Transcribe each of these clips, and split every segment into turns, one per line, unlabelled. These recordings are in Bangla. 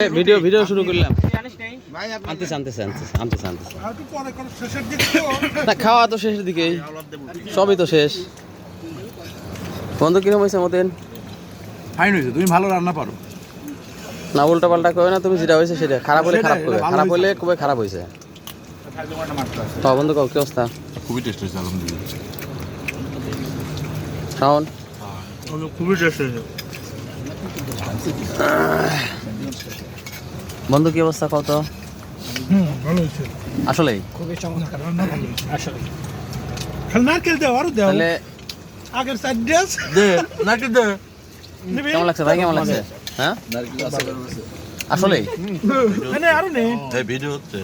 ভিডিও শুরু করলাম। না খাওয়া তো শেষের দিকেই, সবই তো শেষ। বন্ধু কিরকম হয়েছে মতেন?
ফাইন হয়েছে, তুমি ভালো রান্না পারো
না, উল্টা পাল্টা কবে না, তুমি যেটা হয়েছে সেটা। খারাপ হলে খারাপ করবে, খারাপ হলে খুবই খারাপ হয়েছে। তো বন্ধু কও কি অবস্থা?
খুবই টেস্ট হয়েছে আলহামদুলিল্লাহ।
শাওন
খুবই টেস্ট হয়েছে
বন্ধু কি অবস্থা কত?
ভালো হয়েছে
আসলেই
খুবই চমৎকার রান্না, ভালো হয়েছে আসলে। খালি নারকেল দাও, আরো দাও,
তাহলে
আগের সাইড ড্রেস দে, নারকেল দে।
কেমন লাগছে ভাই? কেমন লাগছে? হ্যাঁ আসলেই
মানে আরো নে
এই ভিডিও হচ্ছে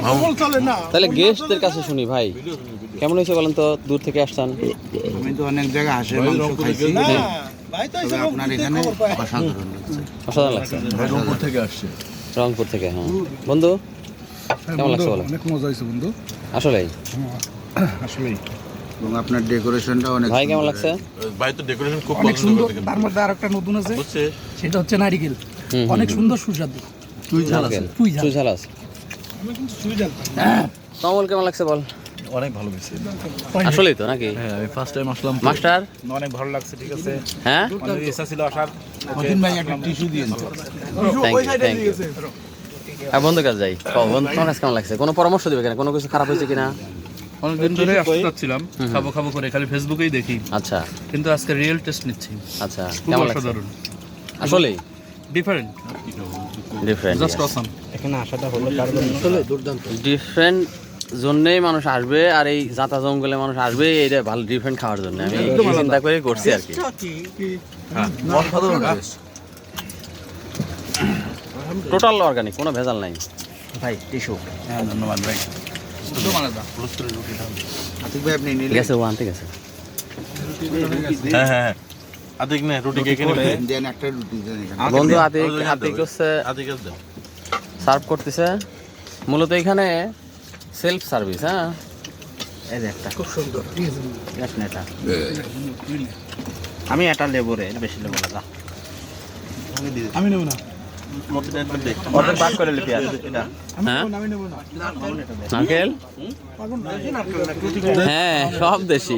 কমল চলে না।
তাহলে গেস্টদের কাছে শুনি ভাই, কেমন হয়েছে বলেন তো? দূর থেকে আসছেন।
আমি তো অনেক জায়গায় হাঁসের মাংস খাইছি,
না ভাই তো
তবে আপনার এখানে অসাধারণ লাগছে।
অসাধারণ লাগছে।
রংপুর থেকে আসছে।
রংপুর থেকে, হ্যাঁ। বন্ধু কেমন লাগছে বলো?
অনেক মজা হয়েছে বন্ধু,
আসলেই
আসলেই।
এবং আপনার ডেকোরেশনটা অনেক
ভাই কেমন
সুন্দর।
লাগছে?
ভাই তো ডেকোরেশন খুব
অনেক
পছন্দ
সুন্দর।
করে
তার মধ্যে আরেকটা নতুন আছে,
বুঝছে
সেটা হচ্ছে নারিকেল।
হুম,
অনেক সুন্দর সুস্বাদু।
নারকেল,
চুই ঝাল।
চুই ঝাল আছে।
আমি কিন্তু সুই জানতাম।
কমল কেমন লাগছে বল?
অনেক ভালো হয়েছে।
আসলেই তো নাকি?
হ্যাঁ, আমি ফার্স্ট টাইম আসলাম।
মাস্টার
অনেক ভালো লাগছে, ঠিক আছে।
হ্যাঁ,
অনেক ইচ্ছা ছিল আসার।
অতীন ভাই একটা টিস্যু দিয়েন তো।
Thank you. হ্যাঁ, বন্ধু কাছে যাই। বন্ধু তোমার কাছে কেমন লাগছে? কোনো পরামর্শ দিবে কিনা? কোনো কিছু খারাপ হয়েছে কিনা?
অনেকদিন ধরে আসতে চাচ্ছিলাম, খাবো খাবো করে খালি ফেসবুকেই দেখি,
আচ্ছা
কিন্তু আজকে রিয়েল টেস্ট নিচ্ছি।
আচ্ছা,
খুব
কেমন লাগছে?
অসাধারণ,
আসলেই
different,
different,
just awesome.
Different জন্যই মানুষ আসবে, আর এই জাতা জঙ্গলে মানুষ আসবে এইটা ভালো ডিফারেন্ট খাওয়ার জন্য। আমি এই চিন্তা করে করছি আর কি। টোটাল অর্গানিক, কোনো ভেজাল নাই ভাই। টিস্যু
হ্যাঁ, ধন্যবাদ ভাই। আতিক ভাই আপনি নিলেন?
গেছে, ও আনতে গেছে।
হ্যাঁ হ্যাঁ আদিক নে রুটি কে কিনে
দেন একটা রুটি দেন এখানে।
বন্ধু আতিক হচ্ছে
আদিক দাও
সার্ভ করতেছে। মূলত এখানে সেলফ সার্ভিস। হ্যাঁ,
এই যে একটা
খুব সুন্দর।
দেখেন এটা। আমি এটা লেবু রে, বেশি লেবু না।
আমি নেব না,
অর্ধেক ভাগ করে লিখি আছে এটা।
হ্যাঁ
আমি নেব না।
নারকেল,
পাগল না।
হ্যাঁ সব দেশি।